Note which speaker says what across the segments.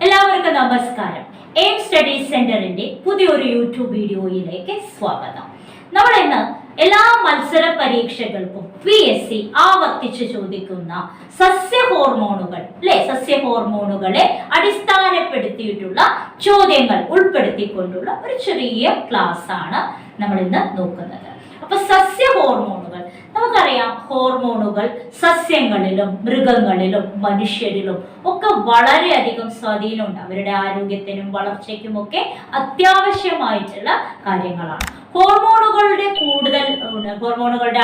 Speaker 1: എല്ലാവർക്കും നമസ്കാരം. Aim studies സെന്ററിന്റെ പുതിയൊരു യൂട്യൂബ് വീഡിയോയിലേക്ക് സ്വാഗതം. നമ്മൾ ഇന്ന് എല്ലാ മത്സര പരീക്ഷകൾക്കും PSC ആവർത്തിച്ച് ചോദിക്കുന്ന സസ്യ ഹോർമോണുകളെ അടിസ്ഥാനപ്പെടുത്തിയിട്ടുള്ള ചോദ്യങ്ങൾ ഉൾപ്പെടുത്തിക്കൊണ്ടുള്ള ഒരു ചെറിയ ക്ലാസ് ആണ് നമ്മൾ ഇന്ന് നോക്കുന്നത്. അപ്പൊ സസ്യ ഹോർമോണുകൾ, നമുക്കറിയാം ഹോർമോണുകൾ സസ്യങ്ങളിലും മൃഗങ്ങളിലും മനുഷ്യരിലും ഒക്കെ വളരെയധികം സ്വാധീനമുണ്ട്. അവരുടെ ആരോഗ്യത്തിനും വളർച്ചയ്ക്കും ഒക്കെ അത്യാവശ്യമായിട്ടുള്ള കാര്യങ്ങളാണ്. ഹോർമോണുകളുടെ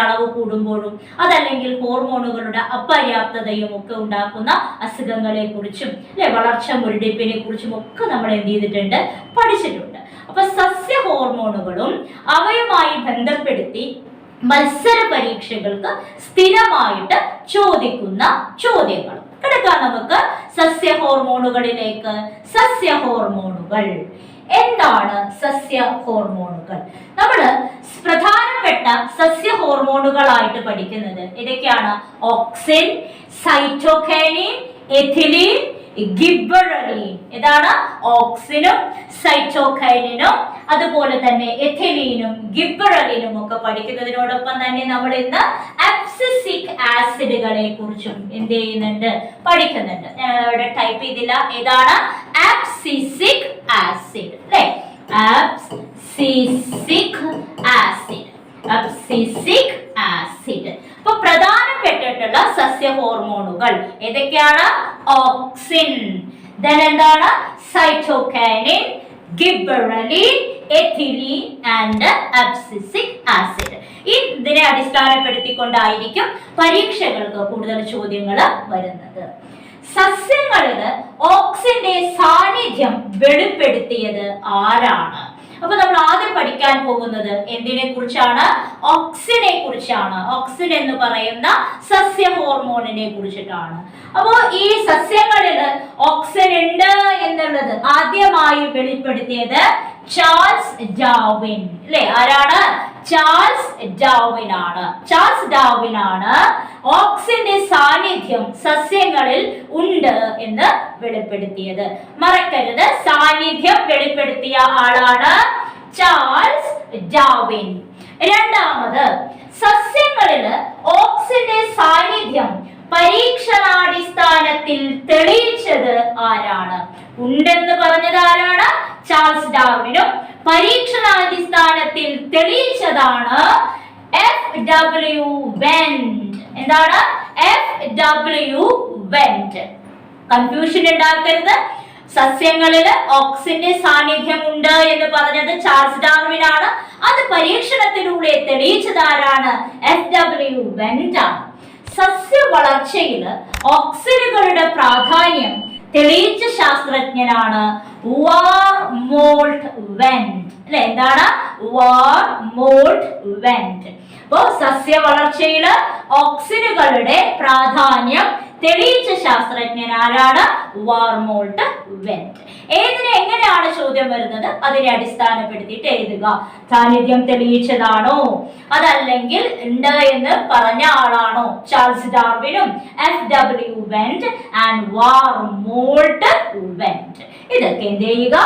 Speaker 1: അളവ് കൂടുമ്പോഴും അതല്ലെങ്കിൽ ഹോർമോണുകളുടെ അപര്യാപ്തതയും ഒക്കെ ഉണ്ടാക്കുന്ന അസുഖങ്ങളെ കുറിച്ചും വളർച്ച മുരടിപ്പിനെ കുറിച്ചും ഒക്കെ നമ്മൾ എന്ത് ചെയ്തിട്ടുണ്ട്, പഠിച്ചിട്ടുണ്ട്. അപ്പൊ സസ്യ ഹോർമോണുകളും അവയുമായി ബന്ധപ്പെടുത്തി മത്സര പരീക്ഷകൾക്ക് സ്ഥിരമായിട്ട് ചോദിക്കുന്ന ചോദ്യങ്ങൾ കിടക്കാം. നമുക്ക് സസ്യ ഹോർമോണുകളിലേക്ക്. സസ്യ ഹോർമോണുകൾ എന്താണ്? സസ്യ ഹോർമോണുകൾ നമ്മള് പ്രധാനപ്പെട്ട സസ്യ ഹോർമോണുകളായിട്ട് പഠിക്കുന്നത് ഏതൊക്കെയാണ്? Auxin, cytokinin, ethylene, gibberellin. ഇതാണ് ഓക്സിനും സൈറ്റോകൈനിനും അതുപോലെ തന്നെ എഥിലീനും ഗിബറലിനും ഒക്കെ പഠിക്കുന്നതിനോടൊപ്പം തന്നെ നമ്മൾ ഇന്ന് അബ്സിസിക് ആസിഡുകളെ കുറിച്ചും എന്ത് ചെയ്യുന്നുണ്ട്, പഠിക്കുന്നുണ്ട്. ഞാൻ അവിടെ ടൈപ്പ് ചെയ്തില്ല. ഏതാണ്? അബ്സിസിക് ആസിഡ് അല്ലെ? Abscisic acid, abscisic acid. അപ്പൊ പ്രധാനപ്പെട്ടിട്ടുള്ള സസ്യ ഹോർമോണുകൾ ഏതൊക്കെയാണ്? ഓക്സിൻ, എന്താണ്? Cytokinin, gibberellin, ethylene and abscisic acid. ഇതിനെ അടിസ്ഥാനപ്പെടുത്തിക്കൊണ്ടായിരിക്കും പരീക്ഷകൾക്ക് കൂടുതൽ ചോദ്യങ്ങൾ വരുന്നത്. സസ്യങ്ങളില് ഓക്സിന്റെ സാന്നിധ്യം വെളിപ്പെടുത്തിയത് ആരാണ്? അപ്പൊ നമ്മൾ ആദ്യം പഠിക്കാൻ പോകുന്നത് എന്തിനെ കുറിച്ചാണ്? ഓക്സിനെ കുറിച്ചാണ്. ഓക്സിൻ എന്ന് പറയുന്ന സസ്യ ഹോർമോണിനെ കുറിച്ചിട്ടാണ്. അപ്പോ ഈ സസ്യങ്ങളില് ഓക്സിൻ ഉണ്ട് എന്നുള്ളത് ആദ്യമായി വെളിപ്പെടുത്തിയത് ചാൾസ് ഡാർവിൻ അല്ലെ? ആരാണ്? ചാൾസ് ഡാർവിൻ ആണ്. ചാൾസ് ഡാർവിൻ ആണ് ഓക്സിന്റെ സാന്നിധ്യം സസ്യങ്ങളിൽ ഉണ്ട് എന്ന് വെളിപ്പെടുത്തിയത്. മറക്കരുത്, സാന്നിധ്യം വെളിപ്പെടുത്തിയ ആളാണ് ചാൾസ് ഡാർവിൻ. രണ്ടാമത്, സസ്യങ്ങളില് ഓക്സിന്റെ സാന്നിധ്യം പരീക്ഷണാടിസ്ഥാനത്തിൽ തെളിയിച്ചത് ആരാണ്? ഉണ്ടെന്ന് പറഞ്ഞത് ആരാണ്? ചാൾസ് ഡാർവിനും പരീക്ഷണാടിസ്ഥാനത്തിൽ തെളിയിച്ചതാണ് FW വെന്റ്. എന്താണ്? FW went. കൺഫ്യൂഷൻ ഉണ്ടാക്കരുത്. സസ്യങ്ങളിൽ ഓക്സിന്റെ സാന്നിധ്യം ഉണ്ട് എന്ന് പറഞ്ഞത് ചാൾസ് ഡാർവിൻ ആണ്. അത് പരീക്ഷണത്തിലൂടെ തെളിയിച്ചത് ആരാണ്? FW വെന്റ് ആണ്. സസ്യ വളർച്ചയിൽ ഓക്സിനുകളുടെ പ്രാധാന്യം തെളിയിച്ച ശാസ്ത്രജ്ഞനാണ് വാർമോൾട്ട് വെന്റ് അല്ലെ? എന്താണ്? വാർമോൾട്ട് വെന്റ്. അപ്പോ സസ്യ വളർച്ചയിൽ ഓക്സിനുകളുടെ പ്രാധാന്യം തെളിയിച്ച ശാസ്ത്രജ്ഞൻ ആരാണ്? വാർമോൾട്ട് വെന്റ്. ഏതിനെ എങ്ങനെയാണ് ചോദ്യം വരുന്നത്? അതിനെ അടിസ്ഥാനപ്പെടുത്തിയിട്ട് എഴുതുക. സാന്നിധ്യം തെളിയിച്ചതാണോ അതല്ലെങ്കിൽ ഉണ്ട് എന്ന് പറഞ്ഞ ആളാണോ? ചാൾസ് ഡാർവിനും FW Went and Warmolt Went. ഇതൊക്കെ എന്ത് ചെയ്യുക?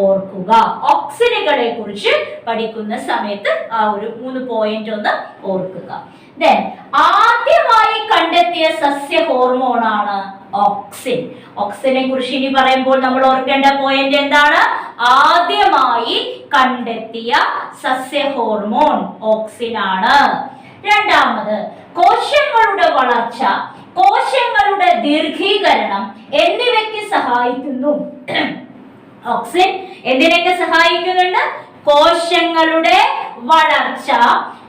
Speaker 1: ഓർക്കുക. ഓക്സിനുകളെ കുറിച്ച് പഠിക്കുന്ന സമയത്ത് ആ ഒരു 3 പോയിന്റ് ഒന്ന് ഓർക്കുക. ആദ്യമായി കണ്ടെത്തിയ സസ്യ ഹോർമോണാണ് ഓക്സിൻ. ഓക്സിനെ കുറിച്ച് ഇനി പറയുമ്പോൾ നമ്മൾ ഓർക്കേണ്ട പോയിന്റ് എന്താണ്? ആദ്യമായി കണ്ടെത്തിയ സസ്യ ഹോർമോൺ ഓക്സിൻ ആണ്. രണ്ടാമത്, കോശങ്ങളുടെ വളർച്ച, കോശങ്ങളുടെ ദീർഘീകരണം എന്നിവയ്ക്ക് സഹായിക്കുന്നു. ഓക്സിൻ എന്തിനൊക്കെ സഹായിക്കുന്നുണ്ട്? കോശങ്ങളുടെ വളർച്ച,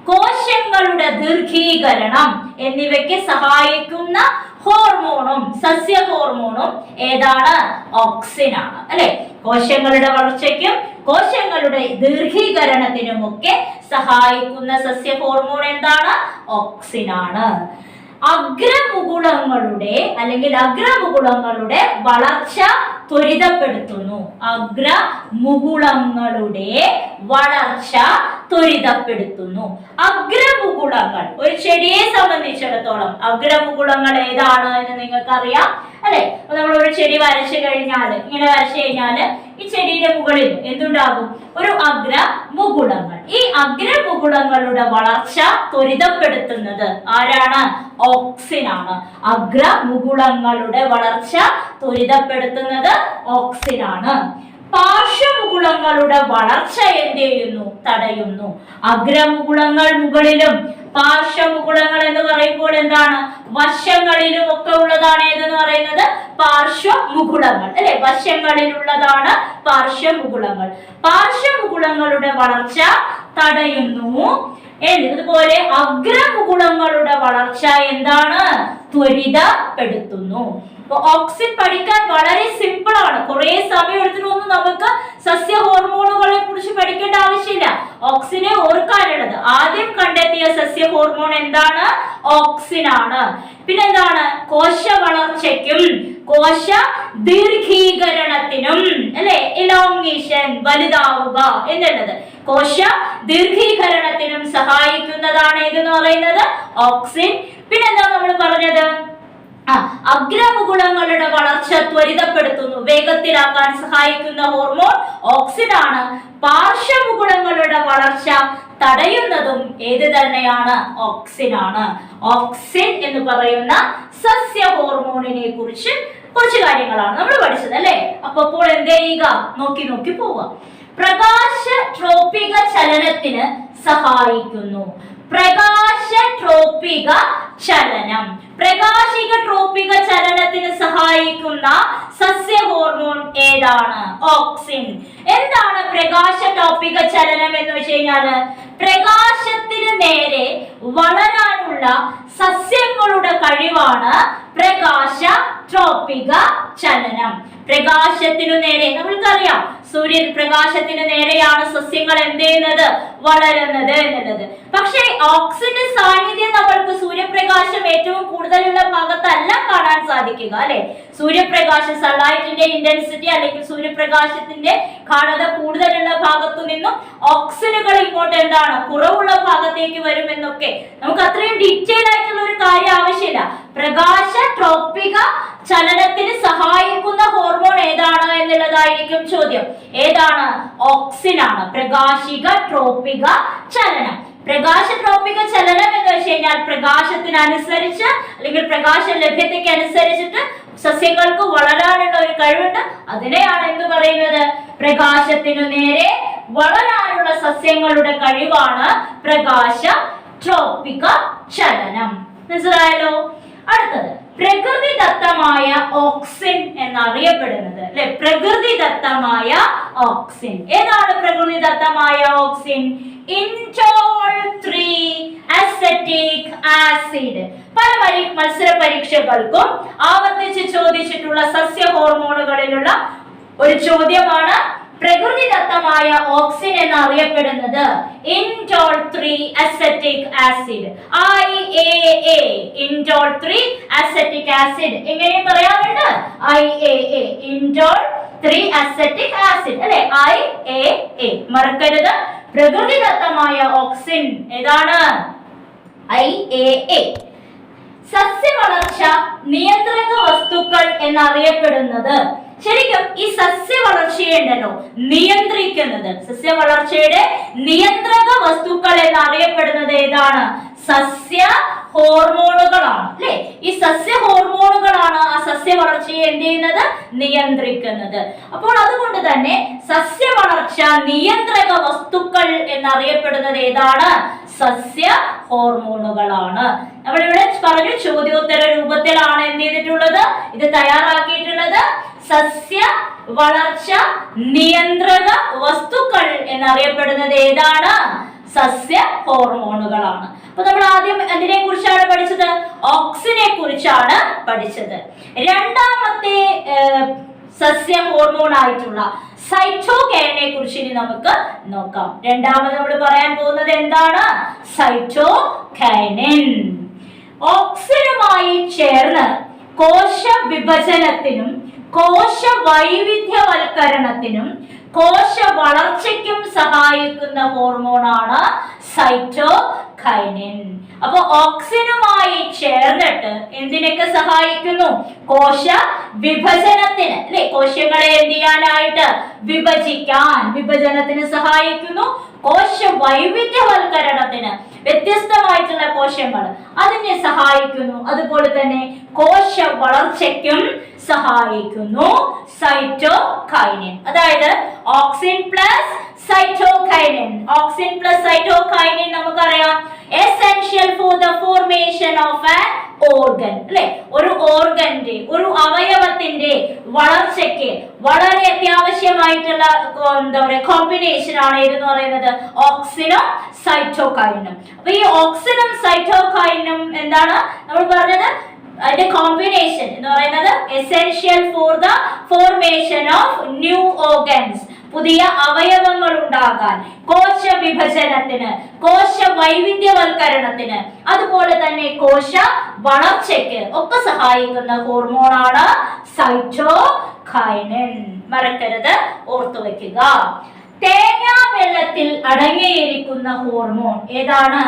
Speaker 1: കോശങ്ങളുടെ ദീർഘീകരണം എന്നിവയ്ക്ക് സഹായിക്കുന്ന ഹോർമോണും സസ്യ ഹോർമോണും ഏതാണ്? ഓക്സിൻ ആണ് അല്ലെ? കോശങ്ങളുടെ വളർച്ചയ്ക്കും കോശങ്ങളുടെ ദീർഘീകരണത്തിനും ഒക്കെ സഹായിക്കുന്ന സസ്യ ഹോർമോൺ എന്താണ്? ഓക്സിൻ ആണ്. അഗ്രമുകുളങ്ങളുടെ വളർച്ച ത്വരിതപ്പെടുത്തുന്നു. അഗ്രമുകുളങ്ങളുടെ വളർച്ച ത്വരിതപ്പെടുത്തുന്നു. അഗ്രമുകുളങ്ങൾ ഒരു ചെടിയെ സംബന്ധിച്ചിടത്തോളം അഗ്രമുകുളങ്ങൾ ഏതാണ് എന്ന് നിങ്ങൾക്കറിയാം അല്ലെ? നമ്മൾ ഒരു ചെടി വരച്ചു കഴിഞ്ഞാൽ, ഇങ്ങനെ വരച്ചു കഴിഞ്ഞാൽ ഈ ചെടിയുടെ മുകളിൽ എന്തുണ്ടാകും? ഒരു അഗ്രമുകുളങ്ങൾ. ഈ അഗ്രമുകുളങ്ങളുടെ വളർച്ച ത്വരിതപ്പെടുത്തുന്നത് ആരാണ്? ഓക്സിൻ ആണ്. അഗ്രമുകുളങ്ങളുടെ വളർച്ച ത്വരിതപ്പെടുത്തുന്നത് ഓക്സിൻ ആണ്. പാർശ്വമുകുളങ്ങളുടെ വളർച്ച എന്ത് ചെയ്യുന്നു? തടയുന്നു. അഗ്രമുകുളങ്ങൾ മുകളിലും പാർശ്വമുകുളങ്ങൾ എന്ന് പറയുമ്പോൾ എന്താണ്? വശങ്ങളിലും ഒക്കെ ഉള്ളതാണ് ഏതെന്ന് പറയുന്നത്? പാർശ്വമുകുളങ്ങൾ അല്ലെ? വശങ്ങളിലുള്ളതാണ് പാർശ്വമുകുളങ്ങൾ. പാർശ്വമുകുളങ്ങളുടെ വളർച്ച തടയുന്നു. അതുപോലെ അഗ്രമുകുളങ്ങളുടെ വളർച്ച എന്താണ്? ത്വരിതപ്പെടുത്തുന്നു. ഓക്സിൻ പഠിക്കാൻ വളരെ സിമ്പിൾ ആണ്. കുറെ സമയം എടുത്തിട്ടൊന്നും നമുക്ക് സസ്യ ഹോർമോണുകളെ കുറിച്ച് പഠിക്കേണ്ട ആവശ്യമില്ല. ഓക്സിനെ ഓർക്കാനുള്ളത്, ആദ്യം കണ്ടെത്തിയ സസ്യ ഹോർമോൺ എന്താണ്? ഓക്സിൻ ആണ്. പിന്നെന്താണ്? കോശ വളർച്ചയ്ക്കും കോശ ദീർഘീകരണത്തിനും അല്ലെ, ഇലോങ്ങേഷൻ, വലുതാവുക എന്നുള്ളത്, കോശ ദീർഘീകരണത്തിനും സഹായിക്കുന്നതാണ് ഏതെന്ന് പറയുന്നത്? ഓക്സിൻ. പിന്നെന്താ നമ്മൾ പറഞ്ഞത്? അഗ്രമുകുളങ്ങളുടെ വളർച്ച ത്വരിതപ്പെടുത്തുന്നു, വേഗത്തിലാക്കാൻ സഹായിക്കുന്ന ഹോർമോൺ ഓക്സിൻ ആണ്. പാർശ്വമുകുളങ്ങളുടെ വളർച്ച തടയുന്നതും ഏത് തന്നെയാണ്? ഓക്സിൻ ആണ്. ഓക്സിൻ എന്ന് പറയുന്ന സസ്യ ഹോർമോണിനെ കുറിച്ച് കുറച്ച് കാര്യങ്ങളാണ് നമ്മൾ പഠിച്ചത് അല്ലെ? അപ്പോൾ എന്ത് ചെയ്യുക? നോക്കി നോക്കി പോവുക. പ്രകാശ ട്രോപിക ചലനത്തിന് സഹായിക്കുന്നു. പ്രകാശ ട്രോപിക ചലനം, പ്രകാശിക ട്രോപിക ചലനത്തിന് സഹായിക്കുന്ന സസ്യ ഹോർമോൺ ഏതാണ്? ഓക്സിൻ. എന്താണ് പ്രകാശ ട്രോപിക ചലനം എന്ന് വെച്ച് കഴിഞ്ഞാല്? പ്രകാശത്തിന് നേരെ വളരാനുള്ള സസ്യങ്ങളുടെ കഴിവാണ് പ്രകാശ ട്രോപിക ചലനം. പ്രകാശത്തിനു നേരെ, നമ്മൾക്കറിയാം സൂര്യൻ പ്രകാശത്തിന് നേരെയാണ് സസ്യങ്ങൾ എന്ത് ചെയ്യുന്നത്? വളരുന്നത് എന്നുള്ളത്. പക്ഷേ ഓക്സിന്റെ സാന്നിധ്യം നമ്മൾക്ക് സൂര്യപ്രകാശം ഏറ്റവും കൂടുതലുള്ള ഭാഗത്തല്ല കാണാൻ സാധിക്കുക അല്ലെ? സൂര്യപ്രകാശം, സൺലൈറ്റിന്റെ ഇന്റൻസിറ്റി അല്ലെങ്കിൽ സൂര്യപ്രകാശത്തിന്റെ ഗാഢത കൂടുതലുള്ള ഭാഗത്തു നിന്നും ഓക്സിനുകൾ ഇങ്ങോട്ട് എന്താണ് കുറവുള്ള ഭാഗത്തേക്ക് വരുമെന്നൊക്കെ നമുക്ക് അത്രയും ഡീറ്റെയിൽ ആയിട്ടുള്ള ഒരു കാര്യം ആവശ്യമില്ല. പ്രകാശ ട്രോപിക ചലനത്തിന് സഹായിക്കുന്ന ഹോർമോൺ ഏതാണ് എന്നുള്ളതായിരിക്കും ചോദ്യം. ഏതാണ്? ഓക്സിൻ ആണ്. പ്രകാശിക ട്രോപിക ചലനം. പ്രകാശ ട്രോപിക ചലനം എന്ന് വെച്ച് കഴിഞ്ഞാൽ പ്രകാശത്തിനനുസരിച്ച് അല്ലെങ്കിൽ പ്രകാശ ലഭ്യതയ്ക്ക് അനുസരിച്ചിട്ട് സസ്യങ്ങൾക്ക് വളരാനുള്ള ഒരു കഴിവുണ്ട്. അതിനെയാണ് എന്ത് പറയുന്നത്? പ്രകാശത്തിനു നേരെ വളരാനുള്ള സസ്യങ്ങളുടെ കഴിവാണ് പ്രകാശ ട്രോപിക ചലനം. മനസ്സിലായല്ലോ? അടുത്തത് പ്രകൃതിദത്തമായ ഓക്സിൻ എന്നറിയപ്പെടുന്നത് അല്ലെ? പ്രകൃതിദത്തമായ ഓക്സിൻ ഏതാണ്? പ്രകൃതിദത്തമായ ഓക്സിൻ ഇൻഡോൾ 3 അസറ്റിക് ആസിഡ്. പല മത്സര പരീക്ഷകൾക്കും ആവർത്തിച്ച് ചോദിച്ചിട്ടുള്ള സസ്യ ഹോർമോണുകളിലുള്ള ഒരു ചോദ്യമാണ് പ്രകൃതിദത്തമായ ഓക്സിൻ എന്നറിയപ്പെടുന്നത് indole 3 acetic acid. IAA, indole 3 acetic acid. എങ്ങനെ പറയാറുണ്ട്? IAA, ഇൻഡോൾ 3 അസറ്റിക് ആസിഡ് അല്ലെ? IAA മറക്കരുത്. പ്രകൃതിദത്തമായ ഓക്സിൻ ഏതാണ്? IAA. സസ്യ വളർച്ച നിയന്ത്രക വസ്തുക്കൾ എന്നറിയപ്പെടുന്നത്, ശരിക്കും ഈ സസ്യ വളർച്ചയുണ്ടല്ലോ നിയന്ത്രിക്കുന്നത്, സസ്യ വളർച്ചയുടെ നിയന്ത്രക വസ്തുക്കൾ എന്നറിയപ്പെടുന്നത് ഏതാണ്? സസ്യ ഹോർമോണുകളാണ് അല്ലെ? ഈ സസ്യ ഹോർമോണുകളാണ് ആ സസ്യ വളർച്ചയെ എന്ത് ചെയ്യുന്നത്? നിയന്ത്രിക്കുന്നത്. അപ്പോൾ അതുകൊണ്ട് തന്നെ സസ്യ വളർച്ച നിയന്ത്രക വസ്തുക്കൾ എന്നറിയപ്പെടുന്നത് ഏതാണ്? സസ്യ ഹോർമോണുകളാണ്. നമ്മളിവിടെ പറഞ്ഞു ചോദ്യോത്തര രൂപത്തിലാണ് എന്ത് ചെയ്തിട്ടുള്ളത്? ഇത് തയ്യാറാക്കിയിട്ടുള്ളത്. സസ്യ വളർച്ച നിയന്ത്രക വസ്തുക്കൾ എന്നറിയപ്പെടുന്നത് ഏതാണ്? സസ്യ ഹോർമോണുകളാണ്. അപ്പൊ നമ്മൾ ആദ്യം എന്തിനെ കുറിച്ചാണ് പഠിച്ചത്? ഓക്സിനെ കുറിച്ചാണ് പഠിച്ചത്. രണ്ടാമത്തെ സസ്യ ഹോർമോൺ ആയിട്ടുള്ള സൈറ്റോകൈനെ കുറിച്ച് ഇനി നമുക്ക് നോക്കാം. രണ്ടാമത് നമ്മൾ പറയാൻ പോകുന്നത് എന്താണ്? സൈറ്റോകൈനിൻ. ഓക്സിനുമായി ചേർന്ന് കോശ വിഭജനത്തിനും കോശ വൈവിധ്യവൽക്കരണത്തിനും കോശ വളർച്ചയ്ക്കും സഹായിക്കുന്ന ഹോർമോണാണ് സൈറ്റോകൈനിൻ. അപ്പൊ ഓക്സിനുമായി ചേർന്നിട്ട് എന്തിനൊക്കെ സഹായിക്കുന്നു? കോശ വിഭജനത്തിന്, അല്ലെ? കോശങ്ങളെ എന്ത് ചെയ്യാനായിട്ട്? വിഭജനത്തിന് സഹായിക്കുന്നു. കോശ വൈവിധ്യവൽക്കരണത്തിന്, വ്യത്യസ്തമായിട്ടുള്ള കോശങ്ങൾ അതിനെ സഹായിക്കുന്നു. അതുപോലെ തന്നെ കോശ വളർച്ചയ്ക്കും സഹായിക്കുന്നു സൈറ്റോകൈനിൻ. അതായത് auxin plus cytokinin. Auxin plus cytokinin നമുക്കറിയാം essential for the formation of an organ, അല്ലെ? ഒരു ഓർഗന്റെ, ഒരു അവയവത്തിന്റെ വളർച്ചയ്ക്ക് വളരെ അത്യാവശ്യമായിട്ടുള്ള എന്താ പറയുക കോമ്പിനേഷൻ ആണ് എന്ന് പറയുന്നത് ഓക്സിനും സൈറ്റോകൈനും. അപ്പൊ ഈ ഓക്സിനും സൈറ്റോകൈനും എന്താണ് നമ്മൾ പറഞ്ഞത്? അതിന്റെ കോമ്പിനേഷൻ എന്ന് പറയുന്നത് essential for the formation of new organs, പുതിയ അവയവങ്ങൾ ഉണ്ടാകാൻ, കോശ വിഭജനത്തിന്, കോശ വൈവിധ്യവൽക്കരണത്തിന്, അതുപോലെ തന്നെ കോശ വളർച്ചയ്ക്ക് ഒക്കെ സഹായിക്കുന്ന ഹോർമോണാണ് സൈറ്റോകൈനിൻ. മറക്കരുത്, ഓർത്തു വെക്കുക. തേങ്ങാ വെള്ളത്തിൽ അടങ്ങിയിരിക്കുന്ന ഹോർമോൺ ഏതാണ്?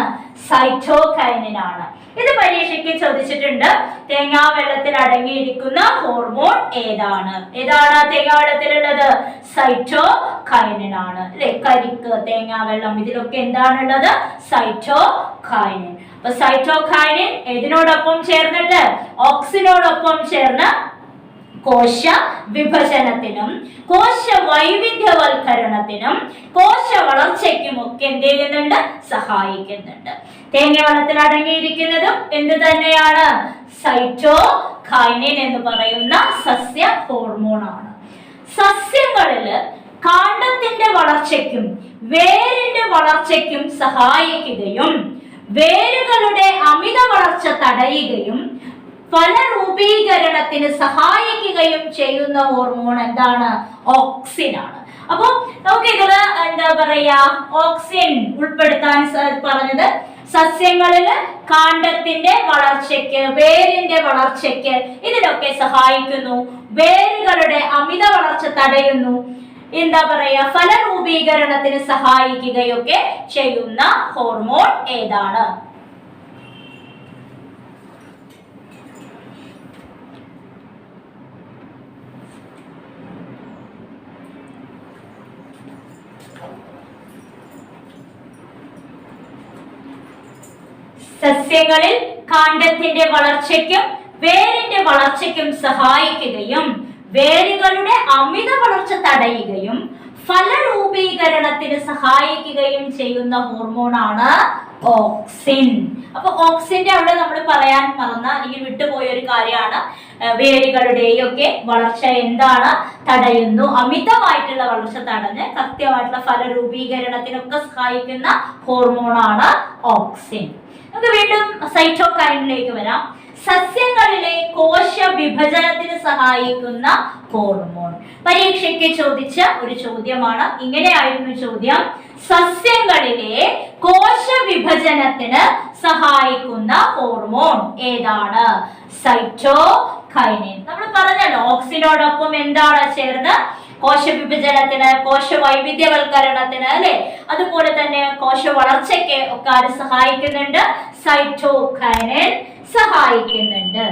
Speaker 1: സൈറ്റോകൈനിൻ ആണ്. ഇത് പരീക്ഷയ്ക്ക് ചോദിച്ചിട്ടുണ്ട്. തേങ്ങാ വെള്ളത്തിൽ അടങ്ങിയിരിക്കുന്ന ഹോർമോൺ ഏതാണ്? തേങ്ങാ വെള്ളത്തിലുള്ളത്? സൈറ്റോകൈനിൻ ആണ്, അല്ലെ? കരിക്ക്, തേങ്ങാ വെള്ളം, ഇതിലൊക്കെ എന്താണുള്ളത്? സൈറ്റോകൈനിൻ. അപ്പൊ സൈറ്റോകൈനിൻ ഏതിനോടൊപ്പം ചേർന്നിട്ട്? ഓക്സിനോടൊപ്പം ചേർന്ന് കോശ വിഭജനത്തിനും കോശ വൈവിധ്യവൽക്കരണത്തിനും കോശ വളർച്ചയ്ക്കും ഒക്കെ എന്ത് ചെയ്യുന്നുണ്ട്? സഹായിക്കുന്നുണ്ട്. തേങ്ങ വെള്ളത്തിൽ അടങ്ങിയിരിക്കുന്നതും എന്ത് തന്നെയാണ്? സൈറ്റോകൈനിൻ എന്ന് പറയുന്ന സസ്യ ഹോർമോൺ ആണ്. സസ്യങ്ങളില് കാണ്ഡത്തിന്റെ വളർച്ചയ്ക്കും വേരിന്റെ വളർച്ചയ്ക്കും സഹായിക്കുകയും വേരുകളുടെ അമിത വളർച്ച തടയുകയും ഫലരൂപീകരണത്തിന് സഹായിക്കുകയും ചെയ്യുന്ന ഹോർമോൺ എന്താണ്? ഓക്സിൻ ആണ്. അപ്പൊ നമുക്ക് ഇതില് എന്താ പറയാ ഓക്സിൻ ഉൾപ്പെടുത്താൻ പറഞ്ഞത് സസ്യങ്ങളില് കാണ്ഡത്തിന്റെ വളർച്ചയ്ക്ക്, വേരിന്റെ വളർച്ചയ്ക്ക് ഇതിനൊക്കെ സഹായിക്കുന്നു. വേരുകളുടെ അമിത വളർച്ച തടയുന്നു, എന്താ പറയാ ഫലരൂപീകരണത്തിന് സഹായിക്കുകയൊക്കെ ചെയ്യുന്ന ഹോർമോൺ ഏതാണ്? സസ്യങ്ങളിൽ കാണ്ഡത്തിന്റെ വളർച്ചയ്ക്കും വേരിന്റെ വളർച്ചയ്ക്കും സഹായിക്കുകയും വേരുകളുടെ അമിത വളർച്ച തടയുകയും ഫലരൂപീകരണത്തിന് സഹായിക്കുകയും ചെയ്യുന്ന ഹോർമോണാണ് ഓക്സിൻ. അപ്പൊ ഓക്സിന്റെ അവിടെ നമ്മൾ പറയാൻ മറന്ന അല്ലെങ്കിൽ വിട്ടുപോയ ഒരു കാര്യമാണ് വേരുകളുടെയും ഒക്കെ വളർച്ച എന്താണ്? തടയുന്നു. അമിതമായിട്ടുള്ള വളർച്ച തടഞ്ഞ് കൃത്യമായിട്ടുള്ള ഫലരൂപീകരണത്തിനൊക്കെ സഹായിക്കുന്ന ഹോർമോണാണ് ഓക്സിൻ. നമുക്ക് വീണ്ടും സൈറ്റോകൈനിലേക്ക് വരാം. സസ്യങ്ങളിലെ കോശ വിഭജനത്തിന് സഹായിക്കുന്ന ഹോർമോൺ. പരീക്ഷയ്ക്ക് ചോദിച്ച ഒരു ചോദ്യമാണ്. ഇങ്ങനെയായിരുന്നു ചോദ്യം: സസ്യങ്ങളിലെ കോശ വിഭജനത്തിന് സഹായിക്കുന്ന ഹോർമോൺ ഏതാണ്? സൈറ്റോകൈനിൻ. നമ്മൾ പറഞ്ഞല്ലോ ഓക്സിനോടൊപ്പം എന്താണ് ചേർന്ന്? കോശ വിഭജനത്തിന്, കോശ വൈവിധ്യവൽക്കരണത്തിന്, അല്ലെ? അതുപോലെ തന്നെ കോശ വളർച്ചയ്ക്ക് ഒക്കെ സഹായിക്കുന്നുണ്ട്. സൈറ്റോകൈനിൻ സഹായിക്കുന്നുണ്ട്.